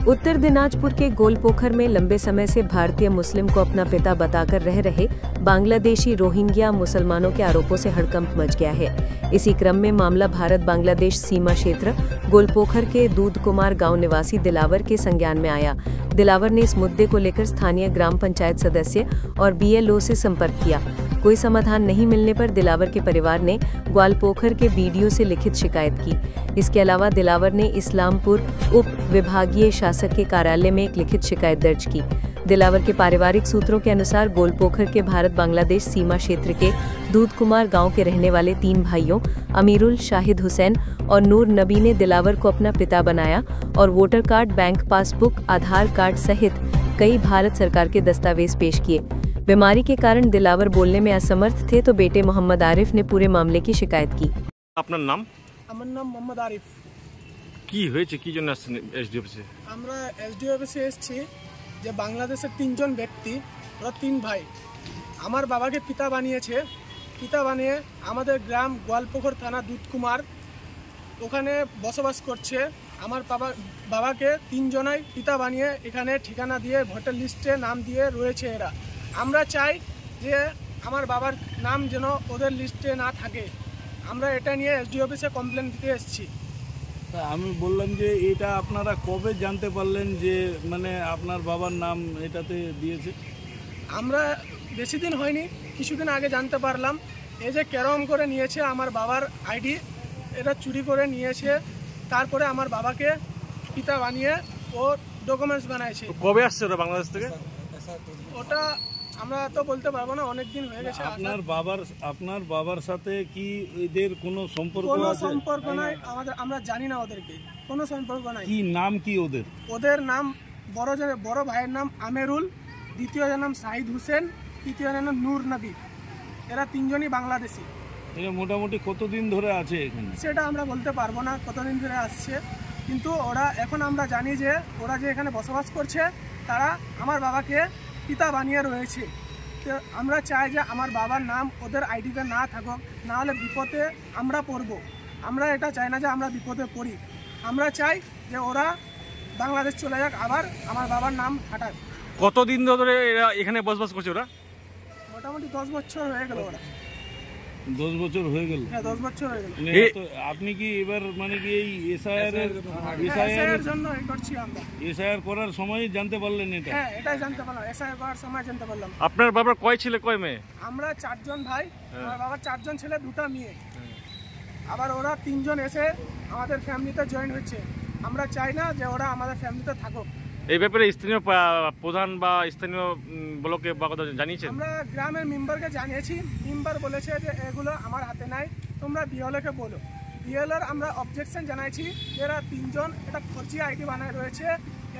उत्तर दिनाजपुर के गोलपोखर में लंबे समय से भारतीय मुस्लिम को अपना पिता बताकर रह रहे बांग्लादेशी रोहिंग्या मुसलमानों के आरोपों से हड़कंप मच गया है। इसी क्रम में मामला भारत बांग्लादेश सीमा क्षेत्र गोलपोखर के दूध कुमार गांव निवासी दिलावर के संज्ञान में आया। दिलावर ने इस मुद्दे को लेकर स्थानीय ग्राम पंचायत सदस्य और BLO से संपर्क किया। कोई समाधान नहीं मिलने पर दिलावर के परिवार ने ग्वालपोखर के BDO से लिखित शिकायत की। इसके अलावा दिलावर ने इस्लामपुर उप विभागीय शासक के कार्यालय में एक लिखित शिकायत दर्ज की। दिलावर के पारिवारिक सूत्रों के अनुसार गोलपोखर के भारत बांग्लादेश सीमा क्षेत्र के दूध कुमार गांव के रहने वाले 3 भाइयों अमीरुल, शाहिद हुसैन और नूर नबी ने दिलावर को अपना पिता बनाया और वोटर कार्ड, बैंक पासबुक, आधार कार्ड सहित कई भारत सरकार के दस्तावेज पेश किए। बीमारी के कारण दिलावर बोलने में असमर्थ थे तो बेटे मोहम्मद आरिफ ने पूरे मामले की शिकायत की। আপনার নাম? আমার নাম মোহাম্মদ আরিফ। কি হয়েছে, কি জন্য আসছেন SDO অফিসে? আমরা SDO অফিসে এসেছি যে বাংলাদেশের 3 জন ব্যক্তি, ওরা 3 ভাই আমার বাবাকে পিতা বানিয়েছে। পিতা বানিয়ে আমাদের গ্রাম গোয়ালপোখর থানা দুধকুমার ওখানে বসবাস করছে। আমার বাবাকে 3 জনাই পিতা বানিয়ে এখানে ঠিকানা দিয়ে ভোটার লিস্টে নাম দিয়ে রয়েছে এরা। আমরা চাই যে আমার বাবার নাম যেন ওদের লিস্টে না থাকে। আমরা এটা নিয়ে SDO অফিসে কমপ্লেন দিতে এসেছি। আমি বললাম যে এটা আপনারা কবে জানতে পারলেন যে মানে আপনার বাবার নাম এটাতে দিয়েছে? আমরা বেশি দিন হয়নি, কিছুদিন আগে জানতে পারলাম। এই যে ক্যারম করে নিয়েছে আমার বাবার ID, এটা চুরি করে নিয়েছে। তারপরে আমার বাবাকে পিতা বানিয়ে ও ডকুমেন্টস বানাইছে। কবে আসছে ওরা বাংলাদেশ থেকে? ওটা আমরা তো বলতে পারবো না, অনেক দিন হয়ে গেছে। আপনার বাবার সাথে কি এদের কোনো সম্পর্ক আছে? কোনো সম্পর্ক নাই আমাদের, আমরা জানি না ওদেরকে, কোনো সম্পর্ক নাই। কি নাম কি ওদের? ওদের নাম বড় ভাইয়ের নাম আমেরুল, দ্বিতীয় নাম শাহিদ হোসেন, তৃতীয় নাম নূর নবী। এরা 3 জনই বাংলাদেশি। এরা মোটামুটি কতদিন ধরে আছে এখানে? সেটা আমরা বলতে পারবো না কতদিন ধরে আসছে, কিন্তু ওরা এখন আমরা জানি যে ওরা যে এখানে বসবাস করছে তারা আমার বাবাকে পিতা বানিয়ে রয়েছে। তো আমরা চাই যে আমার বাবার নাম ওদের আইডিতে না থাকুক, না হলে বিপদে আমরা পড়ব। আমরা এটা চাই না যে আমরা বিপদে পড়ি। আমরা চাই যে ওরা বাংলাদেশ চলে যাক, আবার আমার বাবার নাম হাঁটাক। কতদিন ধরে এরা এখানে বসবাস করছে? ওরা মোটামুটি 10 বছর হয়ে গেল। ওরা 10 বছর হয়ে গেল? হ্যাঁ, 10 বছর হয়ে গেল। আপনি কি এবার মানে কি এই SIR জন্য করছি আমরা? SIR করার সময় জানতে পারলেন এটা? হ্যাঁ, এটাই জানতে পারলাম, SIR করার সময় জানতে পারলাম। আপনার বাবার কয় ছেলে কয় মেয়ে? আমরা 4 জন ভাই, আমার বাবার 4 জন ছেলে 2টা মেয়ে। আবার ওরা 3 জন এসে আমাদের ফ্যামিলিতে জয়েন হচ্ছে। আমরা চাই না যে ওরা আমাদের ফ্যামিলিতে থাকুক। এই ব্যাপারে স্থানীয় প্রধান বা স্থানীয় ব্লকে বা কথা জানিয়েছেন? আমরা গ্রামের মেম্বারকে জানিয়েছি। মেম্বার বলেছে যে এগুলো আমার হাতে নাই, তোমরা BLOকে বলো। BLOর আমরা অবজেকশন জানাইছি। এরা 3 জন এটা ফর্জি ID বানায় রয়েছে।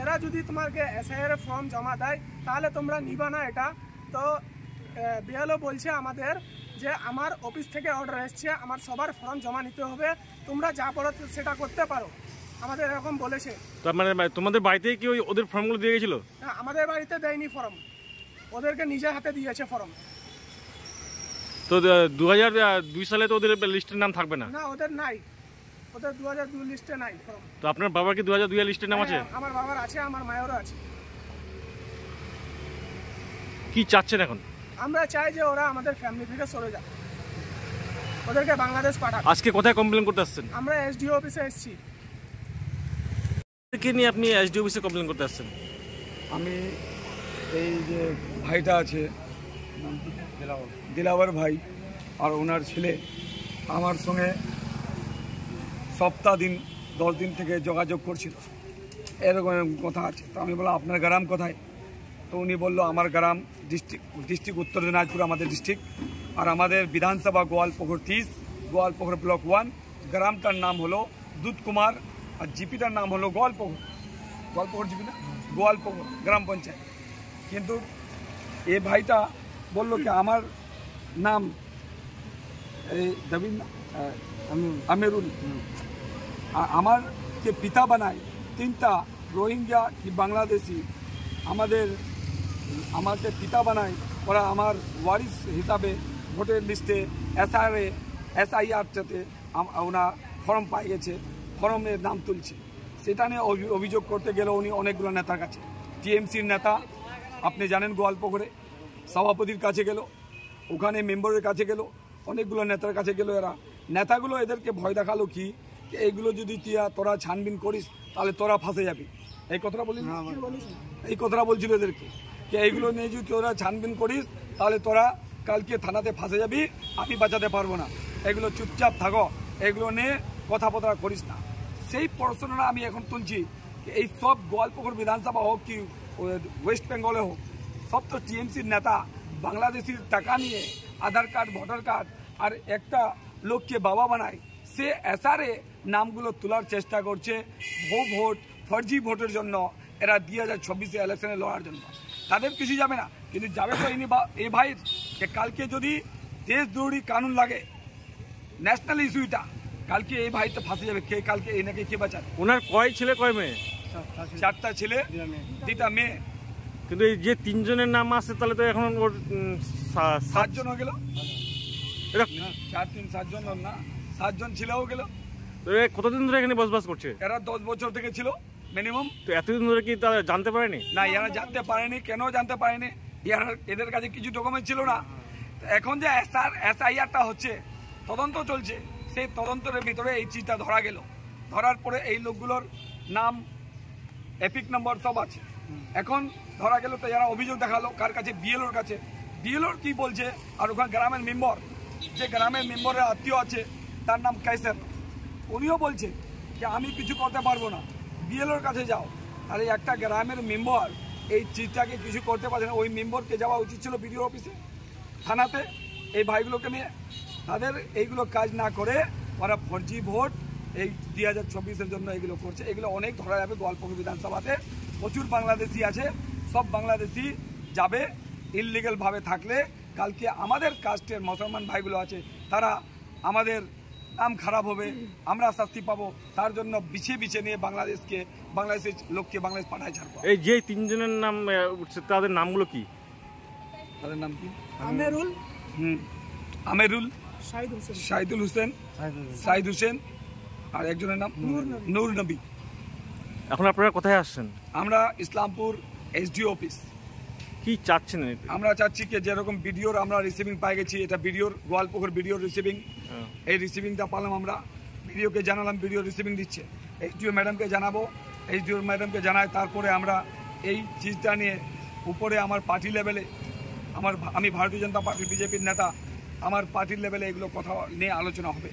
এরা যদি তোমাকে SIR ফর্ম জমা দেয় তাহলে তোমরা নিবা না এটা। তো BLO বলছে আমাদের যে আমার অফিস থেকে অর্ডার এসছে, আমার সবার ফর্ম জমা নিতে হবে, তোমরা যা পারো সেটা করতে পারো, আমাদের এরকম বলেছে। তার মানে তোমাদের বাড়িতে কি ওদের ফর্মগুলো দিয়ে গেছিল? হ্যাঁ, আমাদের বাড়িতে দেয়নি ফর্ম, ওদেরকে নিজের হাতে দিয়েছে ফর্ম। তো 2002 সালে তো ওদের লিস্টের নাম থাকবে না? না, ওদের নাই, ওদের 2002 লিস্টে নাই ফর্ম। তো আপনার বাবার কি 2002 লিস্টের নাম আছে? আমার বাবার আছে, আমার মায়েরও আছে। কি চাচ্ছেন এখন? আমরা চাই যে ওরা আমাদের ফ্যামিলি থেকে সরে যাক, ওদেরকে বাংলাদেশ পাঠাক। আজকে কোথায় কমপ্লেন করতে আসছেন? আমরা SDO অফিসে এসেছি। কে নিয়ে আপনি SDO অফিসে কমপ্লেন করতে আসছেন? আমি এই যে ভাইটা আছে দিলাবর ভাই আর ওনার ছেলে আমার সঙ্গে সপ্তাহ দিন 10 দিন থেকে যোগাযোগ করছিল, এরকম কথা আছে। তো আমি বললাম আপনার গ্রাম কোথায়? তো উনি বললো আমার গ্রাম ডিস্ট্রিক্ট উত্তর দিনাজপুর আমাদের ডিস্ট্রিক্ট, আর আমাদের বিধানসভা গোয়ালপোখর 30, গোয়ালপোখর ব্লক 1। গ্রামটার নাম হলো দুধকুমার আর জিপিটার নাম হলো গোয়ালপোখর জিপি না, গোয়ালপোখর গ্রাম পঞ্চায়েত। কিন্তু এ ভাইটা বললো কি আমার নাম এই দবিন আমেরুল, আমার যে পিতা বানায় 3টা রোহিঙ্গা কি বাংলাদেশি আমাকে পিতা বানায়, ওরা আমার ওয়ারিস হিসাবে ভোটের লিস্টে SIR-তে ওনা ফর্ম পাই গেছে, ফর্মের নাম তুলছে। সেটা নিয়ে অভিযোগ করতে গেল উনি অনেকগুলো নেতার কাছে। টিএমসির নেতা আপনি জানেন গোয়ালপুকুরে সভাপতির কাছে গেল, ওখানে মেম্বারের কাছে গেল, অনেকগুলো নেতার কাছে গেল। এরা নেতাগুলো এদেরকে ভয় দেখালো কি এইগুলো যদি তোরা ছানবিন করিস তাহলে তোরা ফাঁসে যাবি। এই কথাটা বলি এই কথাটা বলছিল এদেরকে যে এইগুলো নিয়ে যদি তোরা ছানবিন করিস তাহলে তোরা কালকে থানাতে ফাঁসে যাবি, আমি বাঁচাতে পারবো না, এগুলো চুপচাপ থাকো, এগুলো নিয়ে কথাবার্তা করিস না। সেই প্রশ্নটা আমি এখন তুলছি। এই সব গোয়ালপুকুর বিধানসভা হোক কি ওয়েস্ট বেঙ্গলে হোক, সব তো টিএমসির নেতা বাংলাদেশির টাকা নিয়ে আধার কার্ড ভোটার কার্ড আর একটা লোককে বাবা বানায়, সে এসআরে নামগুলো তোলার চেষ্টা করছে ভোট ফর্জি ভোটের জন্য। এরা 2024 ইলেকশনে লড়ার জন্য তাদের কিছু যাবে না, কিন্তু যাবে তো এই ভাইয়ের যে কালকে যদি দেশদ্রোহী কানুন লাগে ন্যাশনাল ইস্যুটা, কালকে এই ভাই তো ফাঁসে যাবে। কে কালকে এনাকে কে বাঁচাবে? ওনার কয় ছেলে কয় মেয়ে? 4টা ছেলে 2টা মেয়ে। কিন্তু এই যে 3 জনের নাম আছে তাহলে তো এখন ওর 7 জন হয়ে গেল। এটা 4 3 7 জন না, 7 জন ছেলেও গেল। কতদিন ধরে এখানে বসবাস করছে? এরা 10 বছর থেকে ছিল মিনিমাম। তো এতদিন ধরে কি তারা জানতে পারেনি? না, এরা জানতে পারেনি। কেন জানতে পারেনি? এদের কাছে কিছু ডকুমেন্ট ছিল না। এখন যে এসআইআরটা হচ্ছে, তদন্ত চলছে, সেই তদন্তের ভিতরে এই চিজটা ধরা গেল। ধরার পরে এই লোকগুলোর নাম এপিক নম্বর সব আছে। এখন ধরা গেল তো যারা অভিযোগ দেখালো কার কাছে? বিএলওর কাছে। বিএলওর কি বলছে? আর ওখানে গ্রামের মেম্বার, যে গ্রামের মেম্বারের আত্মীয় আছে তার নাম কাইসার, উনিও বলছে যে আমি কিছু করতে পারবো না, বিএলওর কাছে যাও। তাহলে একটা গ্রামের মেম্বার এই চিজটাকে কিছু করতে পারছে না। ওই মেম্বারকে যাওয়া উচিত ছিল বিডিও অফিসে, থানাতে, এই ভাইগুলোকে নিয়ে। তাদের এইগুলো কাজ না করে ওরা ফর্জি ভোট এই 2024-এর জন্য এগুলো করছে। এগুলো অনেক ধরা যাবে। গোয়ালপুকুর বিধানসভাতে প্রচুর বাংলাদেশি আছে, সব বাংলাদেশি যাবে ইললিগাল ভাবে থাকলে। কালকে আমাদের কাস্টের মুসলমান ভাইগুলো আছে, তারা আমাদের নাম খারাপ হবে, আমরা শাস্তি পাবো। তার জন্য বিছে নিয়ে বাংলাদেশের লোককে বাংলাদেশ পাঠায় ছাড়বো। এই যে 3 জনের নাম উঠছে তাদের নামগুলো কি? তাদের নাম কি? আমেরুল, শাহিদুল হোসেন আর একজনের নাম নূর নবী। এখন আপনারা কোথায় আসছেন? আমরা ইসলামপুর এসডিও অফিস। কি চাচ্ছেন? আমরা চাচ্ছি কি যেরকম বিডিওর আমরা রিসিভিং পাই গেছি, এটা বিডিওর গোয়ালপুকুর বিডিওর রিসিভিং। এই রিসিভিংটা পালাম আমরা, বিডিওকে জানালাম, বিডিও রিসিভিং দিচ্ছে। এসডিও ম্যাডামকে জানাবো, এসডিও ম্যাডামকে জানাই। তারপরে আমরা এই চিজটা নিয়ে উপরে আমার পার্টি লেভেলে, আমি ভারতীয় জনতা পার্টি বিজেপির নেতা, আমার পার্টির লেভেলে এগুলো কথা নিয়ে আলোচনা হবে।